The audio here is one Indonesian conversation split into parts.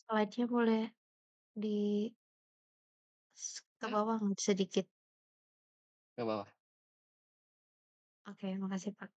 Slide-nya boleh di ke bawah nggak sedikit? Ke bawah. Oke, makasih, Pak.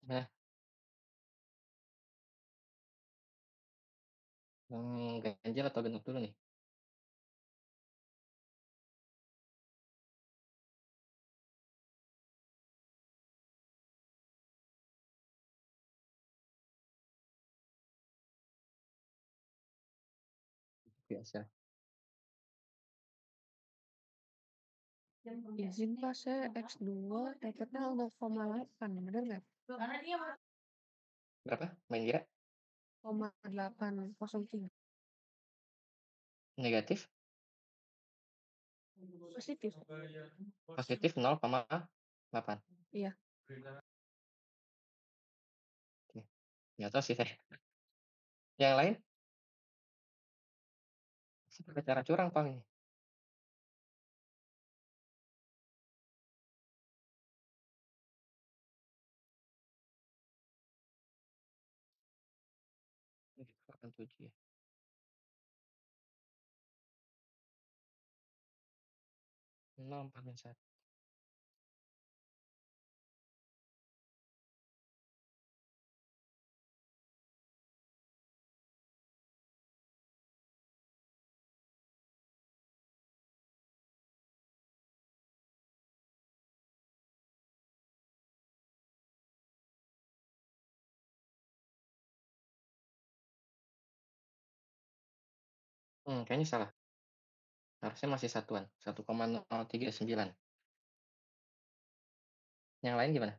Nah, ganjil atau genap dulu nih? Biasa. Izin Pak, saya X2 dapatnya 0,8, bener nggak? Berapa? Main Gira? 0,803 Negatif? positif. Positif 0,8. Iya, Oke. Nggak tahu sih saya. Yang lain? Pakai cara curang Pak ini. Ini 7 ya. Nol empat dan satu. Kayaknya salah. Harusnya masih satuan. 1,039. Yang lain gimana?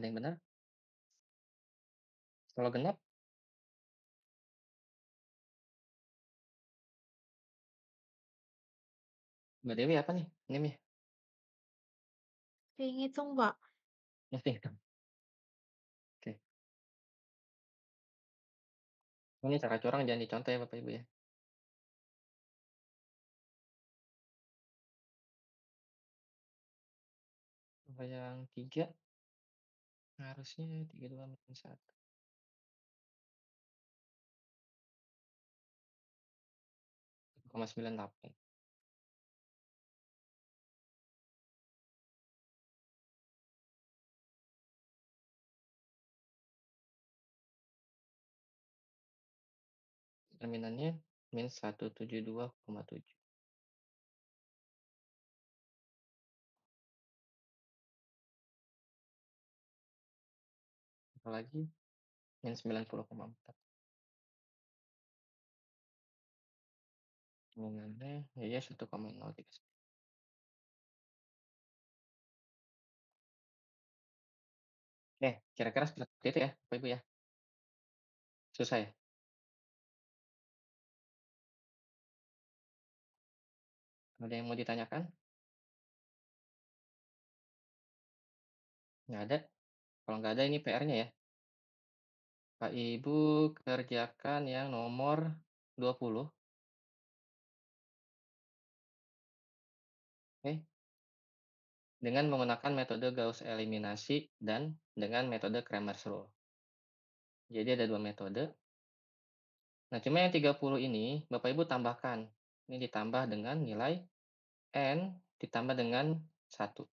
Ada yang benar? Kalau genap, Mbak Dewi apa nih NIM-nya? Ngitung, Pak. Ngitung. Oke. Ini cara curang jangan dicontoh ya Bapak Ibu ya. Kalau yang 3 harusnya 32 min 1, 1,98. Cerminannya min 172,7. Apalagi min 90,4. Cerminannya ya 1,039. Oke, kira-kira seperti itu ya Bapak Ibu ya. Susah ya? Ada yang mau ditanyakan? Nggak ada? Kalau nggak ada ini PR-nya ya. Pak Ibu kerjakan yang nomor 20, oke, dengan menggunakan metode Gauss eliminasi dan dengan metode Kramers rule. Jadi ada 2 metode. Nah, cuma yang 30 ini Bapak Ibu tambahkan. Ini ditambah dengan nilai N ditambah dengan 1.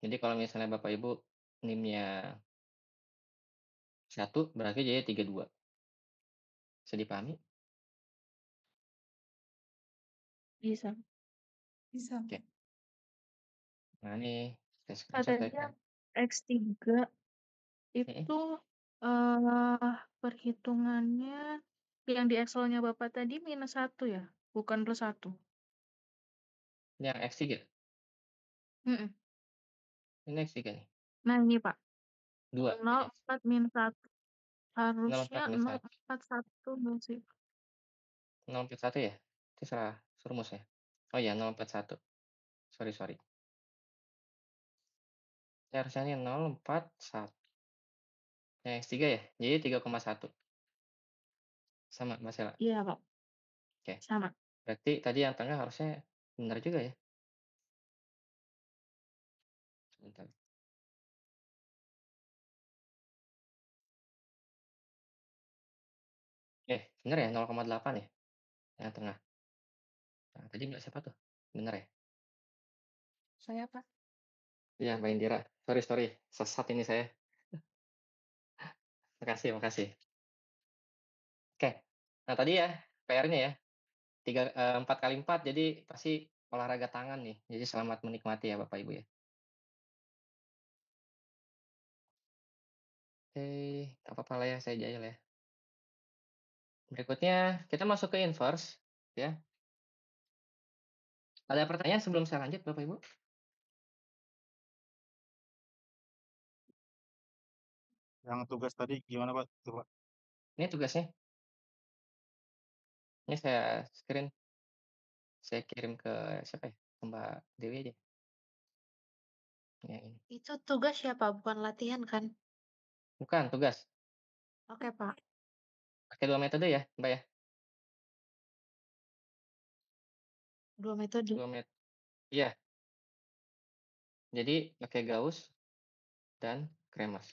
Jadi kalau misalnya Bapak Ibu NIM-nya 1 berarti jadi 32. Bisa dipahami? Bisa. Bisa. Oke. Nah, ini saya screenshot ya Katanya kan. X3 Mhm. itu, perhitungannya yang di Excel-nya Bapak tadi -1 ya? Bukan +1? Ini yang X3. Mhm. Ini X3 nih. Nah ini, Pak, 2 nol kayaknya. empat minus satu Harusnya 04 min 1. 041 nggak sih? 041 ya? Itu salah rumus ya? Oh iya 041. Sorry sorry. Ya harusnya ini 041. Yang X3 ya? Jadi 3,1. Sama Mbak Sela? Iya, Pak, Oke. sama. Berarti tadi yang tengah harusnya benar juga ya? Sebentar. Benar ya 0,8 ya? Yang tengah. Nah, tadi Mbak siapa tuh? Benar ya? Saya, Pak. Iya Mbak Indira. Sorry sorry, sesat ini saya. Makasih makasih. Oke. Nah tadi ya PR-nya ya, 4 kali 4 jadi pasti olahraga tangan nih. Jadi selamat menikmati ya Bapak Ibu ya. Oke, nggak apa-apa lah ya, saya jahil ya. Berikutnya kita masuk ke inverse ya. Ada pertanyaan sebelum saya lanjut Bapak Ibu? Yang tugas tadi gimana Pak? Coba. Ini tugasnya, ini saya screen, saya kirim ke siapa ya? Ke Mbak Dewi aja. Ya ini. Itu tugas ya, Pak, bukan latihan kan? Bukan tugas, Oke, Pak. pakai 2 metode ya Mbak ya? 2 metode. 2 iya, jadi pakai Gauss dan Kramers.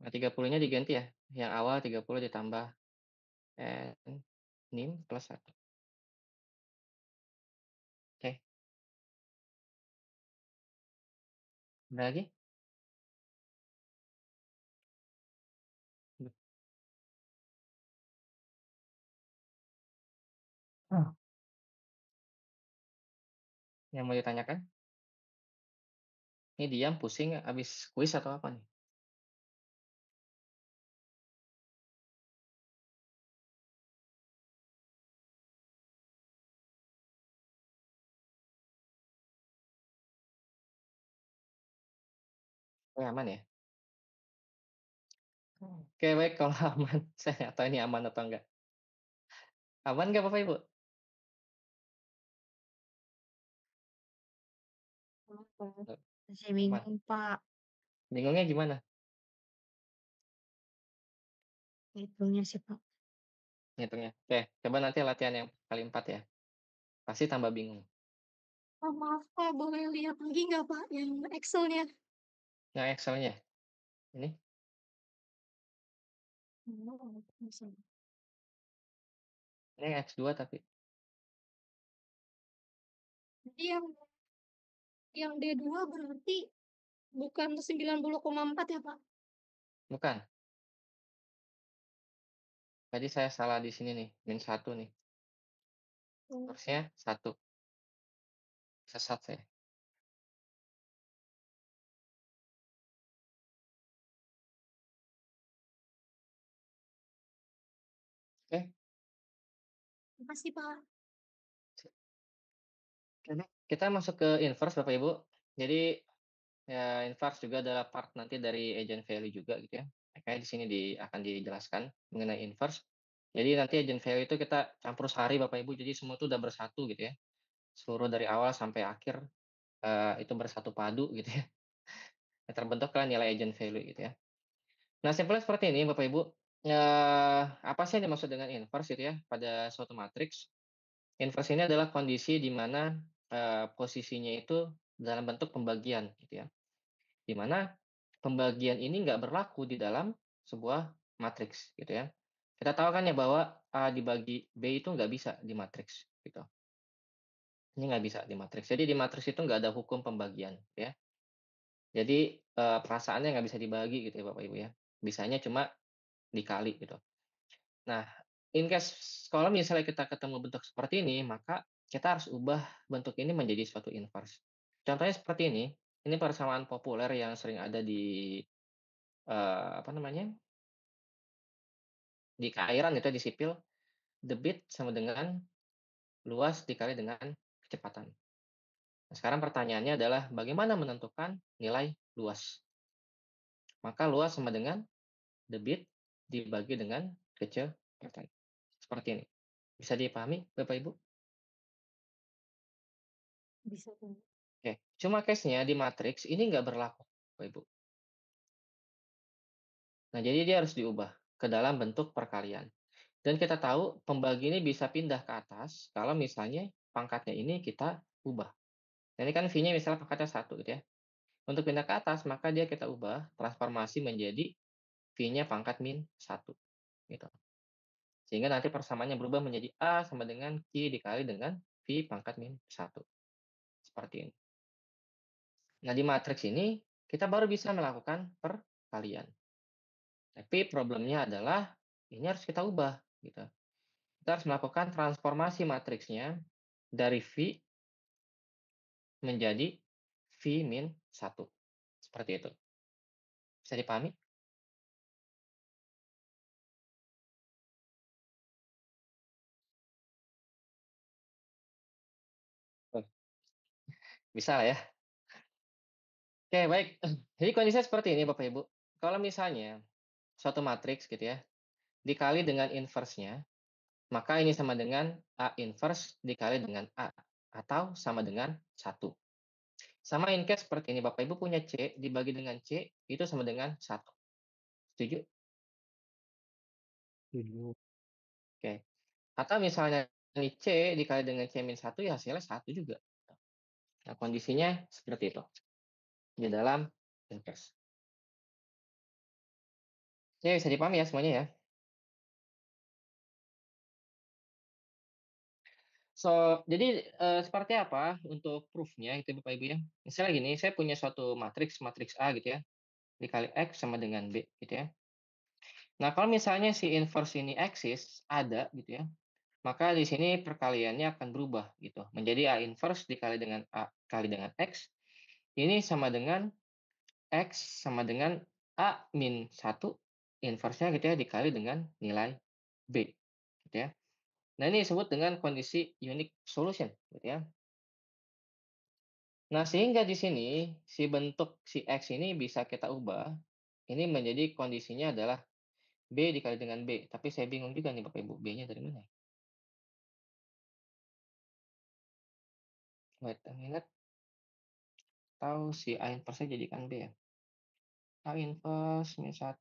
Nah 30-nya diganti ya, yang awal 30 ditambah N NIM plus 1. Oke, ada lagi? Oh. Yang mau ditanyakan? Ini diam, pusing, habis kuis atau apa nih? Oh, aman ya? Oke, baik kalau aman. Saya nggak tahu ini aman atau enggak. Aman nggak Bapak, Ibu? Kenapa? Eee, Masih aman. bingung, Pak. Bingungnya gimana? Ngitungnya sih, Pak. Ngitungnya? Oke, coba nanti latihan yang kali 4 ya, pasti tambah bingung. Oh, maaf, Pak. Boleh lihat lagi nggak, Pak, yang Excel-nya? Yang Excel-nya? Ini? Oh, bisa. Ini yang X2 tapi. Jadi yang D2 berarti bukan 90,4 ya, Pak? Bukan, tadi saya salah di sini nih, -1 nih, Oh, harusnya 1, sesat saya. Oke, makasih, Pak. oke kita masuk ke inverse Bapak Ibu. Jadi, ya inverse juga adalah part nanti dari agent value juga gitu ya. Makanya di sini akan dijelaskan mengenai inverse. Jadi nanti agent value itu kita campur sari Bapak Ibu, jadi semua itu udah bersatu gitu ya. Seluruh dari awal sampai akhir, itu bersatu padu gitu ya. Terbentuklah nilai agent value gitu ya. Nah, simpelnya seperti ini Bapak Ibu, apa sih yang dimaksud dengan inverse gitu ya, pada suatu matriks. Inverse ini adalah kondisi di mana, posisinya itu dalam bentuk pembagian gitu ya, di mana pembagian ini nggak berlaku di dalam sebuah matriks gitu ya. Kita tahu kan ya bahwa A dibagi B itu nggak bisa di matriks gitu, ini nggak bisa di matriks. Jadi di matriks itu nggak ada hukum pembagian ya. Jadi, perasaannya nggak bisa dibagi gitu ya Bapak Ibu ya, bisanya cuma dikali gitu. Nah, in case kalau misalnya kita ketemu bentuk seperti ini, maka kita harus ubah bentuk ini menjadi suatu inverse. Contohnya seperti ini persamaan populer yang sering ada di, apa namanya, di keairan itu ya, di sipil, debit sama dengan luas dikali dengan kecepatan. Nah, sekarang pertanyaannya adalah bagaimana menentukan nilai luas? Maka luas sama dengan debit dibagi dengan kecepatan. Seperti ini. Bisa dipahami Bapak Ibu? Bisa, Pak. Oke, cuma case-nya di matriks ini nggak berlaku, Bapak Ibu. Nah, jadi dia harus diubah ke dalam bentuk perkalian. Dan kita tahu pembagi ini bisa pindah ke atas kalau misalnya pangkatnya ini kita ubah. Nah, ini kan V-nya misalnya pangkatnya 1 gitu ya. Untuk pindah ke atas, maka dia kita ubah transformasi menjadi V-nya pangkat min 1 gitu. Sehingga nanti persamaannya berubah menjadi A sama dengan Q dikali dengan V pangkat min 1. Seperti ini. Nah, di matriks ini kita baru bisa melakukan perkalian. Tapi problemnya adalah ini harus kita ubah gitu. Kita harus melakukan transformasi matriksnya dari V menjadi V min 1. Seperti itu. Bisa dipahami? Oh, bisa lah ya. Oke, baik. Jadi kondisinya seperti ini Bapak Ibu. Kalau misalnya suatu matriks gitu ya, dikali dengan inverse-nya, maka ini sama dengan A inverse dikali dengan A, atau sama dengan 1. Sama in case seperti ini, Bapak Ibu punya C dibagi dengan C, itu sama dengan 1. Setuju? Setuju. Oke. Atau misalnya ini C dikali dengan C min 1 ya hasilnya 1 juga. Nah, kondisinya seperti itu di dalam inverse. Ya, bisa dipahami ya semuanya ya. Jadi, seperti apa untuk proof-nya itu Bapak Ibu ya. Misalnya gini, saya punya suatu matriks, matriks A gitu ya, dikali X sama dengan B gitu ya. Nah, kalau misalnya si inverse ini eksis, ada gitu ya, maka di sini perkaliannya akan berubah gitu, menjadi A inverse dikali dengan A kali dengan X, ini sama dengan X sama dengan A min 1 inverse-nya gitu ya, dikali dengan nilai B, gitu ya. Nah, ini disebut dengan kondisi unique solution, gitu ya. Nah, sehingga di sini si bentuk si X ini bisa kita ubah, ini menjadi kondisinya adalah B dikali dengan B, tapi saya bingung juga nih Bapak Ibu, B-nya dari mana ya? Wait a minute, atau si A inverse-nya jadikan B ya? A inverse min 1,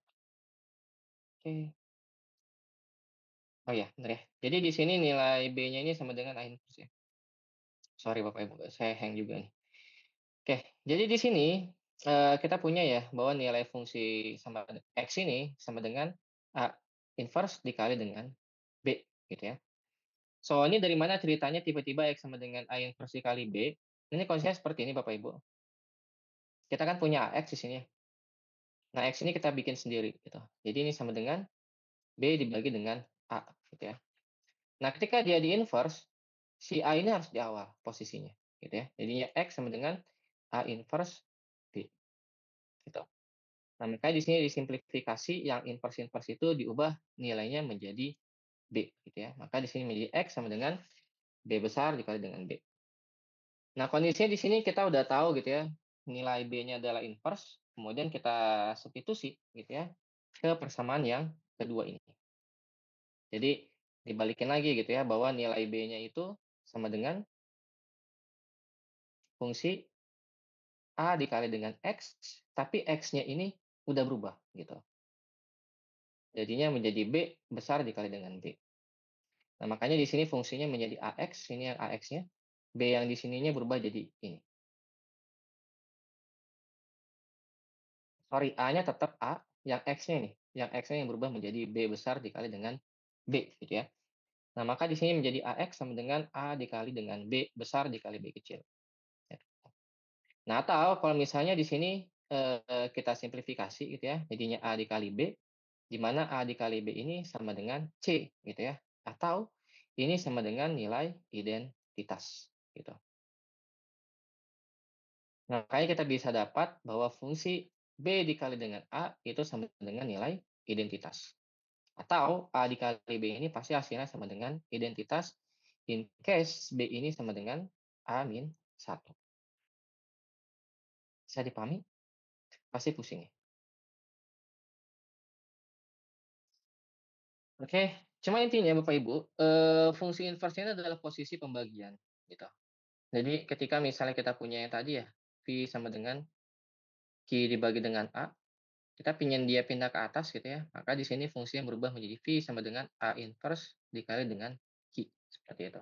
oke. Oh iya, bener ya. Jadi di sini nilai B-nya ini sama dengan A inverse ya. Sorry Bapak Ibu, saya hang juga nih. Oke, jadi di sini, kita punya ya, bahwa nilai fungsi sama X ini sama dengan A inverse dikali dengan B, gitu ya. So, ini dari mana ceritanya tiba-tiba X sama dengan A inverse dikali B? Ini konsepnya seperti ini Bapak Ibu. Kita kan punya AX di sini ya. Nah, X ini kita bikin sendiri gitu. Jadi ini sama dengan B dibagi dengan A gitu ya. Nah, ketika dia di inverse, si A ini harus di awal posisinya gitu ya. Jadinya X sama dengan A inverse B gitu. Nah, makanya di sini disimplifikasi yang inverse-inverse itu diubah nilainya menjadi B gitu ya. Maka di sini menjadi X sama dengan B besar dikali dengan B. Nah, kondisinya di sini kita udah tahu gitu ya, nilai B-nya adalah inverse, kemudian kita substitusi gitu ya, ke persamaan yang kedua ini. Jadi dibalikin lagi gitu ya, bahwa nilai B-nya itu sama dengan fungsi A dikali dengan X, tapi X-nya ini udah berubah gitu. Jadinya menjadi B besar dikali dengan B. Nah, makanya di sini fungsinya menjadi AX, ini yang AX-nya, B yang di sininya berubah jadi ini. Sorry, A-nya tetap A, yang X-nya nih, yang X-nya yang berubah menjadi B besar dikali dengan B, gitu ya. Nah, maka di sini menjadi AX sama dengan A dikali dengan B besar dikali B kecil. Ya. Nah, atau kalau misalnya di sini kita simplifikasi gitu ya, jadinya A dikali B, di mana A dikali B ini sama dengan C, gitu ya. Atau ini sama dengan nilai identitas, gitu. Nah, makanya kita bisa dapat bahwa fungsi B dikali dengan A itu sama dengan nilai identitas. Atau A dikali B ini pasti hasilnya sama dengan identitas in case B ini sama dengan A min 1. Bisa dipahami? Pasti pusing ya? Oke, cuma intinya Bapak Ibu, fungsi inverse ini adalah posisi pembagian, gitu. Jadi ketika misalnya kita punya yang tadi ya, V sama dengan Q dibagi dengan A, kita pingin dia pindah ke atas gitu ya, maka di sini fungsinya berubah menjadi V sama dengan A inverse dikali dengan Q, seperti itu.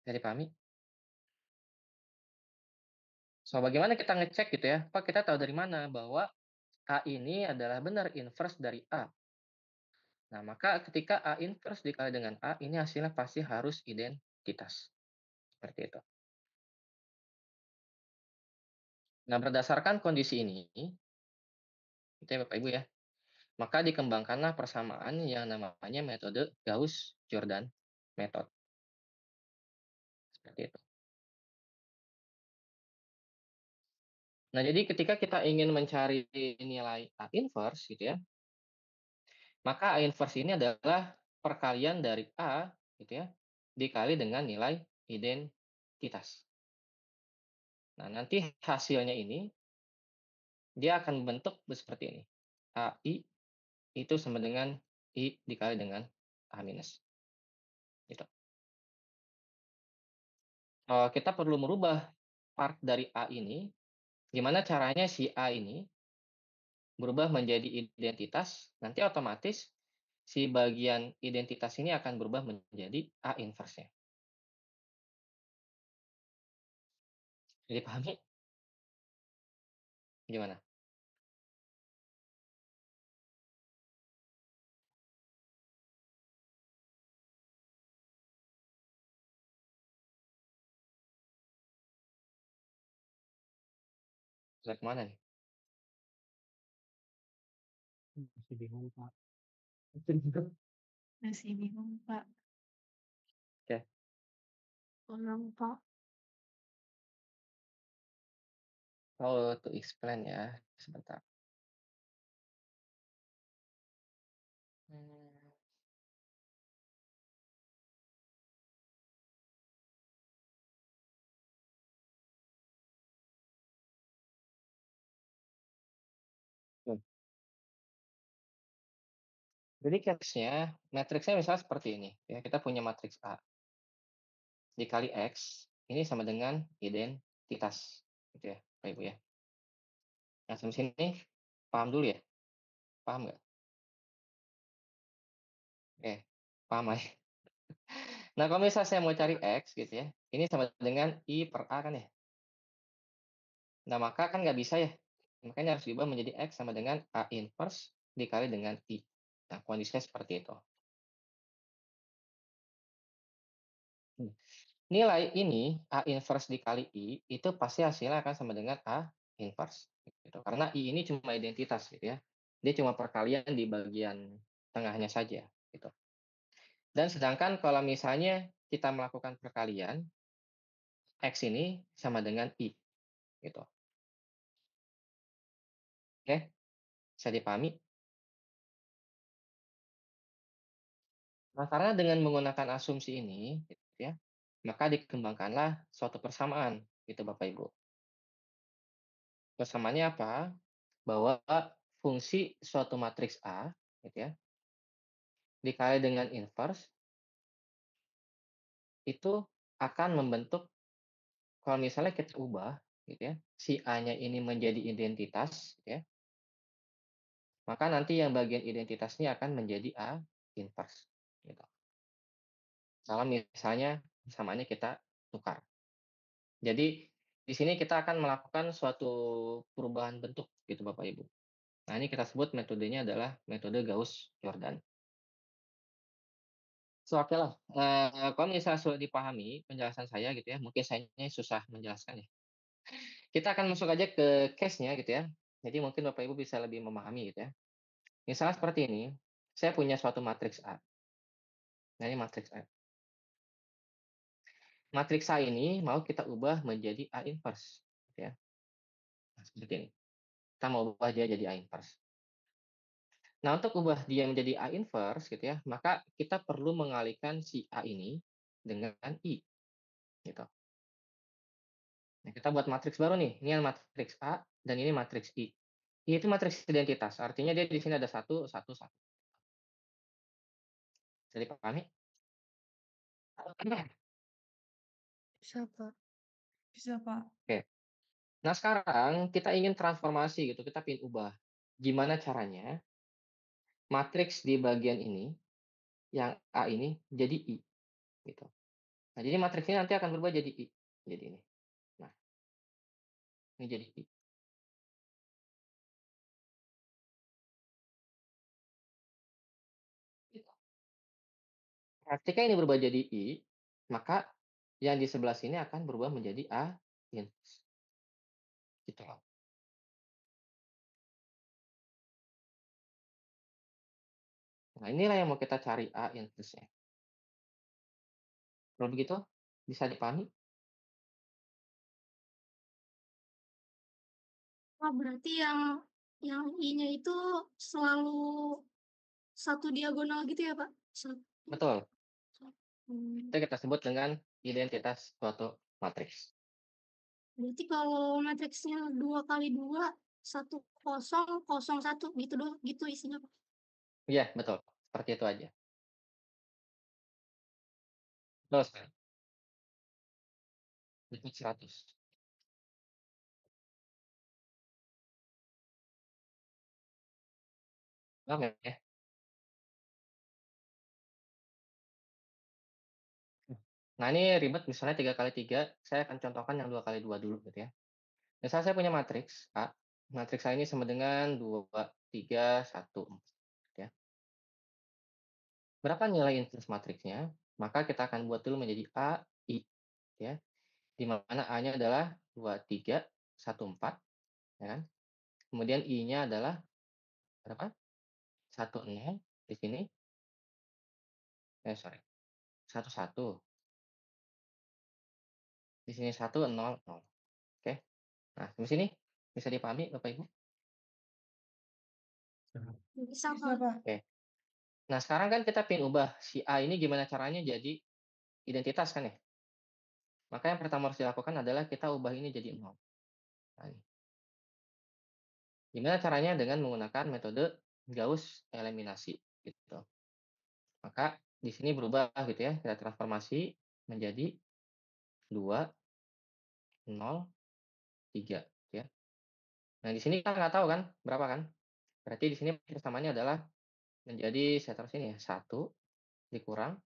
Bisa dipahami? So, bagaimana kita ngecek gitu ya? Pak, kita tahu dari mana bahwa A ini adalah benar inverse dari A. Nah, maka ketika A inverse dikali dengan A, ini hasilnya pasti harus identitas. Seperti itu. Nah, berdasarkan kondisi ini, itu ya Bapak Ibu ya, maka dikembangkanlah persamaan yang namanya metode Gauss-Jordan method. Seperti itu. Nah, jadi ketika kita ingin mencari nilai A inverse gitu ya, maka A inverse ini adalah perkalian dari A gitu ya, dikali dengan nilai identitas. Nah, nanti hasilnya ini dia akan membentuk seperti ini. AI itu sama dengan I dikali dengan A minus. Gitu. Kita perlu merubah part dari A ini, gimana caranya si A ini berubah menjadi identitas, nanti otomatis si bagian identitas ini akan berubah menjadi A inverse-nya. Jadi pahami? Gimana? Slide mana nih? Masih bingung, Pak. Masih bingung, Pak. Oke. Tolong, Pak. How to explain ya, sebentar. Hmm. Jadi case-nya, matriksnya misalnya seperti ini, ya, kita punya matriks A dikali X, ini sama dengan identitas, gitu ya, Bapak Ibu ya. Nah, sampai sini paham dulu ya? Paham nggak? Oke, paham lah ya. Nah, kalau misalnya saya mau cari X gitu ya, ini sama dengan I per A kan ya. Nah, maka kan nggak bisa ya. Makanya harus diubah menjadi X sama dengan A inverse dikali dengan I. Nah, kondisinya seperti itu. Hmm. Nilai ini A inverse dikali I itu pasti hasilnya akan sama dengan A inverse gitu. Karena I ini cuma identitas gitu ya. Dia cuma perkalian di bagian tengahnya saja gitu. Dan sedangkan kalau misalnya kita melakukan perkalian, X ini sama dengan I gitu. Oke, bisa dipahami? Nah, karena dengan menggunakan asumsi ini gitu ya, maka dikembangkanlah suatu persamaan gitu Bapak Ibu. Persamaannya apa? Bahwa fungsi suatu matriks A gitu ya, dikali dengan inverse itu akan membentuk, kalau misalnya kita ubah gitu ya, si A-nya ini menjadi identitas gitu ya, maka nanti yang bagian identitasnya akan menjadi A inverse gitu. Kalau misalnya persamaannya kita tukar. Jadi di sini kita akan melakukan suatu perubahan bentuk gitu Bapak Ibu. Nah, ini kita sebut metodenya adalah metode Gauss-Jordan. So, oke lah, kalau misalnya sudah dipahami penjelasan saya gitu ya, mungkin sayanya susah menjelaskan ya. Kita akan masuk aja ke case-nya gitu ya. Jadi mungkin Bapak Ibu bisa lebih memahami gitu ya. Misalnya seperti ini, saya punya suatu matriks A. Nah, ini matriks A. Matriks A ini mau kita ubah menjadi A inverse gitu ya. Nah, seperti ini. Kita mau ubah dia jadi A inverse. Nah, untuk ubah dia menjadi A inverse gitu ya, maka kita perlu mengalihkan si A ini dengan I gitu. Nah, kita buat matriks baru nih. Ini yang matriks A dan ini matriks I. I itu matriks identitas. Artinya dia di sini ada satu, satu, satu. Bisa dipahami? Bisa, Pak. Bisa, Pak. Oke. Nah, sekarang kita ingin transformasi gitu. Kita ingin ubah. Gimana caranya matriks di bagian ini yang A ini jadi I gitu. Nah, jadi matriks ini nanti akan berubah jadi I. Jadi ini. Nah, ini jadi I. Gitu. Ketika ini berubah jadi I, maka yang di sebelah sini akan berubah menjadi A inverse. Gitu loh. Nah, inilah yang mau kita cari A inverse-nya. Kalau begitu, bisa dipahami? Oh, berarti yang I-nya itu selalu satu diagonal gitu ya, Pak? Satu. Betul. Hmm. Itu kita sebut dengan identitas suatu matriks. Berarti kalau matriksnya 2 kali 2, 1, 0, 0, 1 gitu doang, gitu isinya, Pak? Iya, betul. Seperti itu aja. Betul sekali. Itu 100. Paham ya? Nah, ini ribet misalnya 3 kali 3, saya akan contohkan yang 2 kali 2 dulu gitu ya. Misal saya punya matriks A, matriks A ini sama dengan 2, 3, 1, 4, ya. Berapa nilai inverse matriksnya? Maka kita akan buat dulu menjadi A, I, ya. Di mana A-nya adalah 2, 3, 1, 4, ya kan. Kemudian I-nya adalah berapa? 1, 0 di sini. Sorry, 1, 1. Di sini 1, 0, 0. Oke. Nah, di sini bisa dipahami Bapak Ibu? Bisa, Bisa, Pak. Pak. Oke. Nah, sekarang kan kita pengen ubah si A ini gimana caranya jadi identitas kan ya? Maka yang pertama harus dilakukan adalah kita ubah ini jadi 0. Nah, ini. Gimana caranya? Dengan menggunakan metode Gauss eliminasi gitu. Maka di sini berubah gitu ya, kita transformasi menjadi 2, 0, 3 ya. Nah, di sini kita nggak tahu kan berapa kan? Berarti di sini persamaannya adalah menjadi saya taruh sini ya, 1 dikurang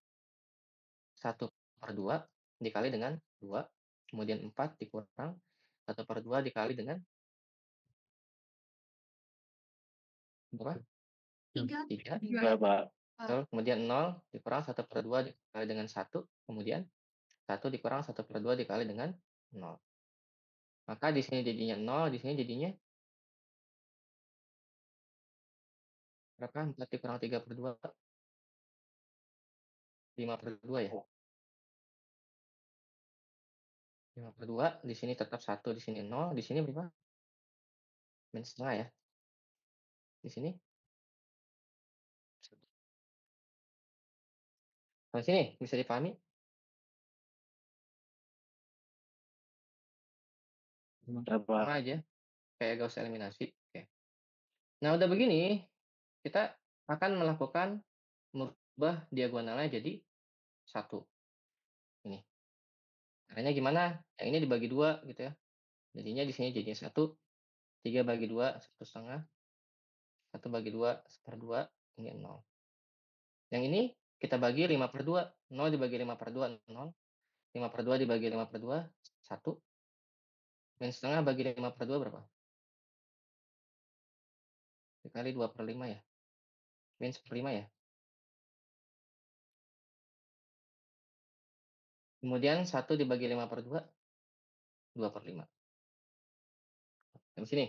1/2 dikali dengan 2, kemudian 4 dikurang 1/2 dikali dengan berapa? Tiga. 3. Berapa? Betul, kemudian 0 dikurang 1/2 dikali dengan 1, kemudian 1 dikurang 1/2 dikali dengan 0. Maka di sini jadinya 0, di sini jadinya berapa? 4 dikurang 3/2, 5/2 ya? 5/2, di sini tetap 1, di sini 0, di sini berapa? -1/2 ya? Di sini? Sampai sini bisa dipahami? Berapa? Sama aja, kayak Gauss eliminasi. Oke. Nah, udah begini, kita akan melakukan merubah diagonalnya jadi 1. Ini. Caranya gimana? Yang ini dibagi 2 gitu ya. Jadinya di sini jadinya 1, 3 bagi 2, 1/2, 1 bagi 2, 1/2, ini 0. Yang ini kita bagi 5/2, 0 dibagi 5/2, 0, 5/2 dibagi 5/2, 1, min setengah bagi 5/2 berapa? Dikali 2/5 ya? Min 1/5 ya? Kemudian 1 dibagi 5/2, 2/5. Sampai sini?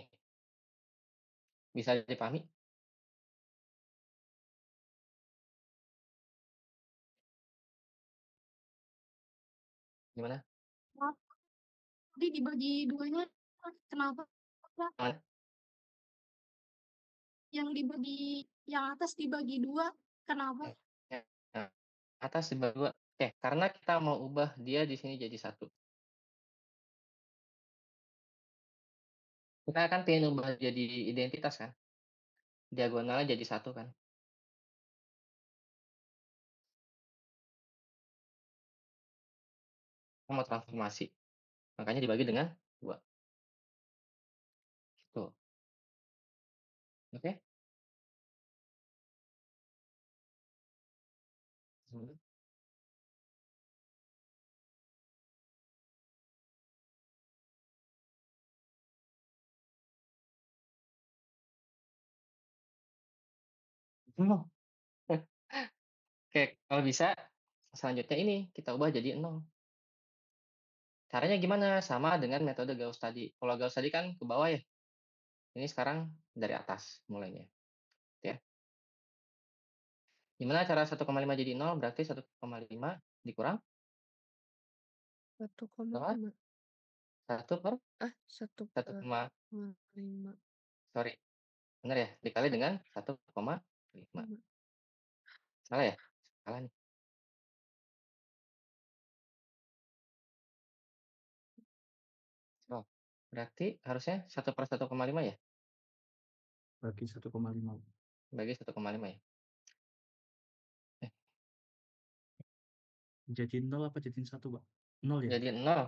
Bisa dipahami? Gimana? Maaf, tadi dibagi duanya kenapa? Mana? Yang atas dibagi 2 kenapa? Nah, atas dibagi 2. Oke, karena kita mau ubah dia di sini jadi 1. Kita kan pengen ubah jadi identitas kan? Diagonalnya jadi 1 kan? Kita mau transformasi. Makanya dibagi dengan 2. Tuh. Oke? Hmm. Oh. Oke, kalau bisa selanjutnya ini kita ubah jadi 0. Caranya gimana? Sama dengan metode Gauss tadi. Kalau Gauss tadi kan ke bawah ya. Ini sekarang dari atas mulainya. Ya. Gimana cara 1,5 jadi 0? Berarti 1,5 dikurang 1,5. 1 per Ah, 1 1, per 5. sorry. Benar ya? Dikali dengan 1,5. Salah ya? Salah nih. Oh, berarti harusnya 1 per 1,5 ya? Bagi 1,5. Bagi 1,5 ya? Eh, Jadiin 0 apa jadiin 1, Pak? 0 ya? jadi 0.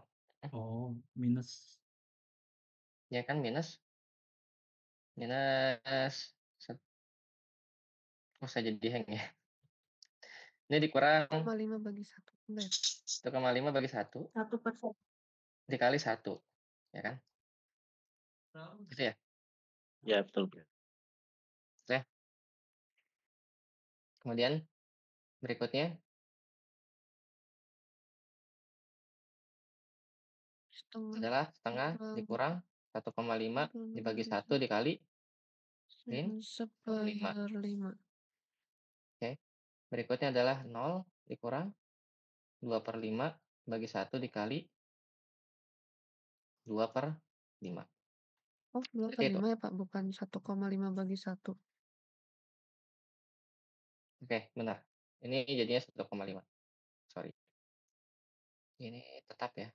Oh, minus. Ya kan minus. Minus. Oh, saya jadi hang ya. Ini dikurang 1,5 bagi 1. Benar. 1,5 bagi 1 1/1. dikali 1. Ya kan? Gitu ya? Ya, betul. Oke. Kemudian berikutnya Setengah adalah setengah dikurang 1,5 dibagi 1 dikali min 5. 1/5. Oke. Berikutnya adalah 0 dikurang 2/5 bagi 1 dikali 2/5. Oh, Seperti itu. 2/5 ya, Pak, bukan 1,5 bagi 1. Oke, benar. Ini jadinya 1,5. Sorry. Ini tetap ya.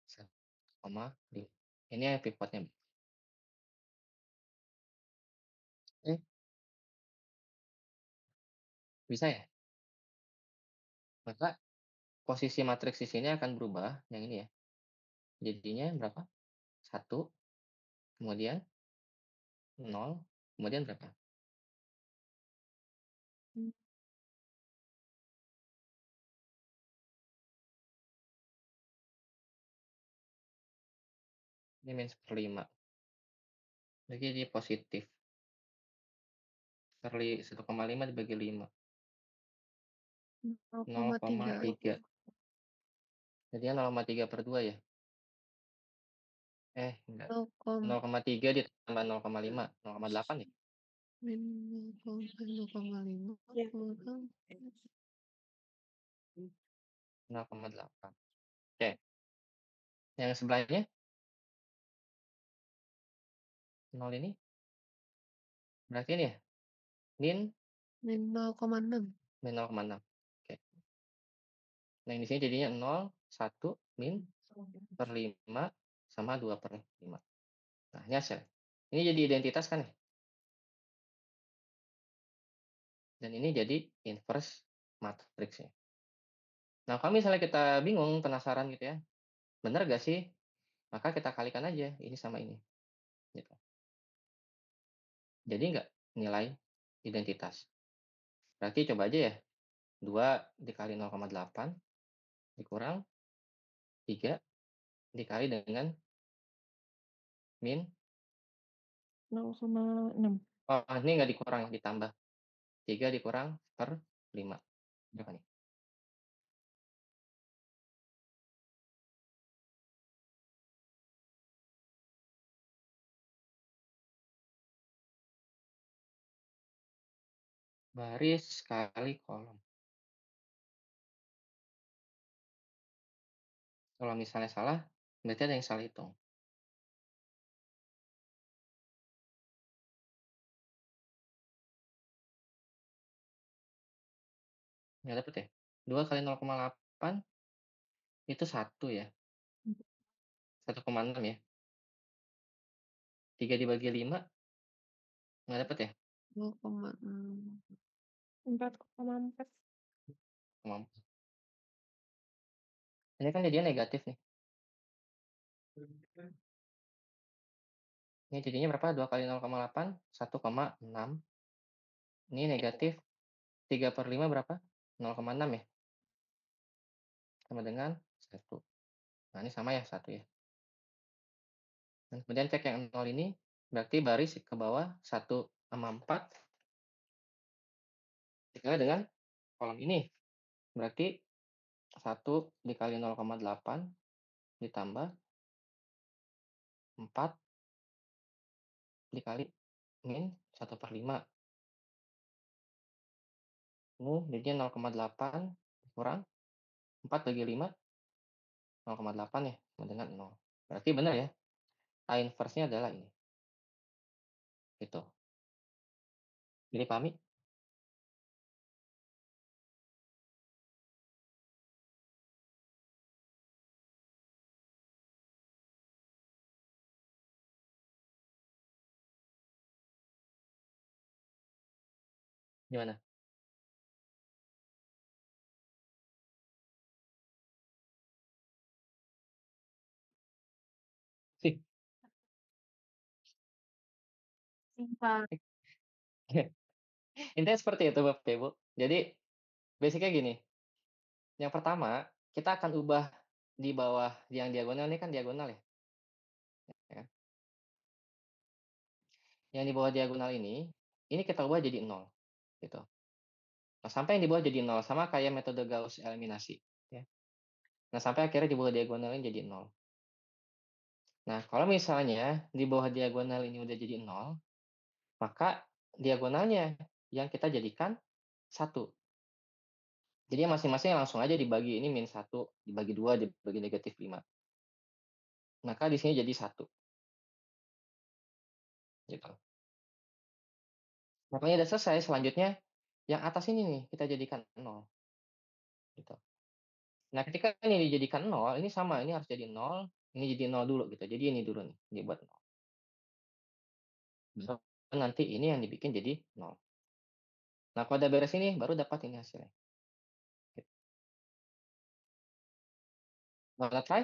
1,5. Ini yang pivotnya. Oke. Bisa ya? Maka posisi matriks di sini akan berubah, yang ini ya. Jadinya berapa? 1, kemudian 0, kemudian berapa? Hmm. Ini min 1/5. Jadi dia positif. 1,5 dibagi 5. 0,3. 0,3. Jadinya 0,3/2 ya? Enggak. 0,3 ditambah 0,5, 0,8 ya? Min 0,5 Ya. kurang 0,8. Oke. Yang sebelahnya? 0 ini? Berarti ini ya? Min min 0,6. min 0,6. Oke. Nah, yang di sini jadinya 0, 1, min per 5 sama 2/5. Nah, ini hasil. Ini jadi identitas kan ya? Dan ini jadi inverse matriksnya. Nah, kalau misalnya kita bingung, penasaran gitu ya, bener gak sih? Maka kita kalikan aja ini sama ini. Gitu. Jadi nggak nilai identitas. Berarti coba aja ya, 2 dikali 0,8 dikurang 3 dikali dengan min 0,6. oh, ini nggak dikurang, ditambah. 3 dikurang per 5. Berapa nih? Baris kali kolom. Kalau misalnya salah, berarti ada yang salah hitung. Nggak dapet ya? 2 kali 0,8 itu 1 ya? 1,6 ya? 3 dibagi 5 nggak dapet ya? 0,6. 4,4. 0,4. Ini kan jadinya negatif nih. Ini jadinya berapa? 2 kali 0,8, 1,6. Ini negatif 3/5 berapa? 0,6 ya? Sama dengan 1. Nah, ini sama ya, 1 ya. Dan kemudian cek yang 0 ini, berarti baris ke bawah 1/4 dikali dengan kolom ini. Berarti 1 dikali 0,8 ditambah 4 dikali min 1/5. Ini jadinya 0,8 kurang 4 bagi 5, 0,8 ya, sama dengan 0. Berarti benar ya, A inverse-nya adalah ini. Gitu. Jadi pahami? Gimana? Sih. Simpel. Intinya seperti itu Bapak Ibu. Jadi basicnya gini. Yang pertama, kita akan ubah di bawah yang diagonal ini kan diagonal ya. Ya. Yang di bawah diagonal ini kita ubah jadi 0 gitu. Nah, sampai yang di bawah jadi 0 sama kayak metode Gauss eliminasi ya. Nah, sampai akhirnya di bawah diagonal ini jadi 0. Nah, kalau misalnya di bawah diagonal ini udah jadi 0, maka diagonalnya yang kita jadikan 1. Jadi masing-masing langsung aja dibagi ini min 1, dibagi 2, dibagi negatif 5. Maka di sini jadi 1. Gitu. Pokoknya udah selesai, selanjutnya yang atas ini nih kita jadikan 0. Gitu. Nah, ketika ini dijadikan 0, ini sama, ini harus jadi 0, ini jadi 0 dulu gitu. Jadi ini dulu nih, dibuat 0. Baru nanti ini yang dibikin jadi 0. Nah, kalau udah beres ini, baru dapat ini hasilnya. Gitu. Wanna try?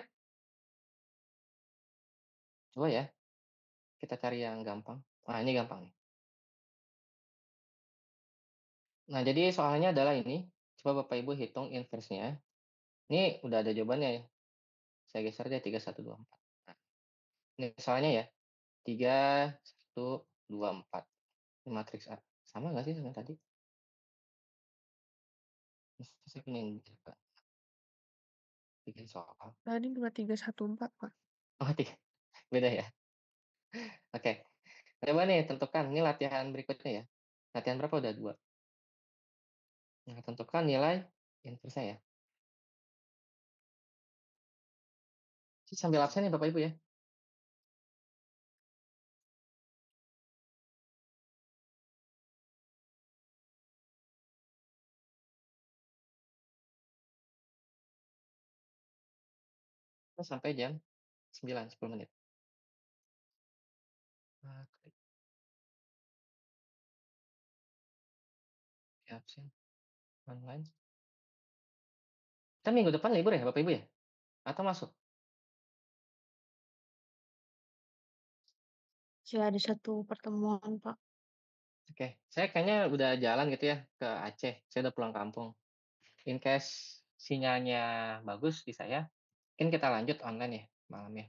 Coba ya, kita cari yang gampang. Nah, ini gampang nih. Nah, jadi soalnya adalah ini. Coba Bapak Ibu hitung inverse-nya. Ini udah ada jawabannya ya. Saya geser deh 3, 1, 2, 4. Nah, ini soalnya ya. 3, 1, 2, 4. Ini matriks A. Sama nggak sih sama tadi? Saya kuning juga. Bikin soal. Tadi 2314, Pak. Oh, 3. Beda ya? Oke. Coba nih tentukan. Ini latihan berikutnya ya. Latihan berapa udah 2. Nah, tentukan nilai inverse-nya ya. Sambil absen nih Bapak Ibu ya. Sampai jam 9, 10 menit. Oke. Absen. Online. Kita minggu depan libur ya Bapak Ibu ya? Atau masuk? Masih ada 1 pertemuan, Pak. Oke. Saya kayaknya udah jalan gitu ya ke Aceh. Saya udah pulang kampung. In case sinyalnya bagus di saya, mungkin kita lanjut online ya malamnya.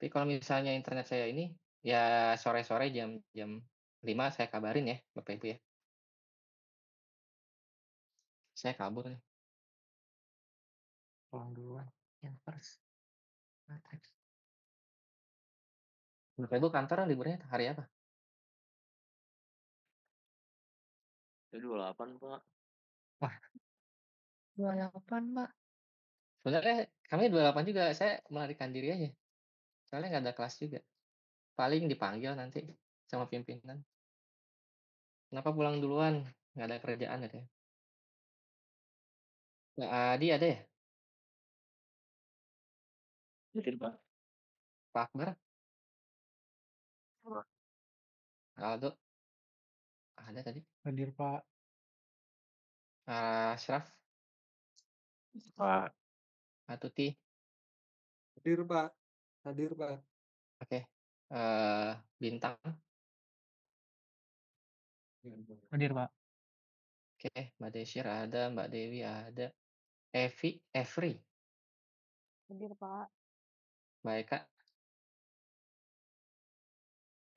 Tapi kalau misalnya internet saya ini, ya sore-sore jam 5 saya kabarin ya Bapak Ibu ya. Saya kabur nih. Pulang duluan. Inverse. Matrix. Bapak Ibu kantor liburnya hari apa? 28, Pak. Wah, 28, Pak. sebenarnya kami 28 juga. Saya melarikan diri aja. Soalnya nggak ada kelas juga. Paling dipanggil nanti sama pimpinan. Kenapa pulang duluan? Nggak ada kerjaan gitu ya. Mbak Adi ada ya? Hadir, Pak. Pak Akbar? Aldo? Ada tadi. Hadir, Pak. Ashraf? Pak. Atuti? Hadir, Pak. Hadir, Pak. Oke. Bintang? Hadir, Pak. Oke. Mbak Desir ada. Mbak Dewi ada. Evri? Hadir, Pak. Mbak Eka?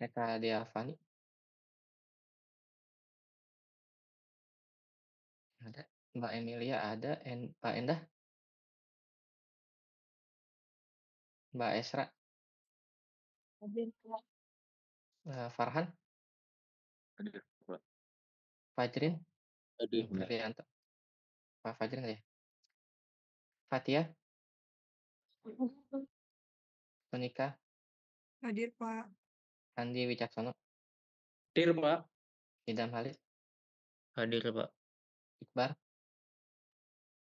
Eka Diavani? Ada. Mbak Emilia ada. Mbak Endah? Mbak Esra? Hadir, Pak. Farhan? Hadir, Pak. Fajrin? Hadir, Pak. Trianto? Pak Fajrin nggak ya? Fatia? Monika? Hadir, Pak. Andi Wicaksono? Hadir, Pak. Idam Halid? Hadir, Pak. Iqbar?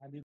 Hadir.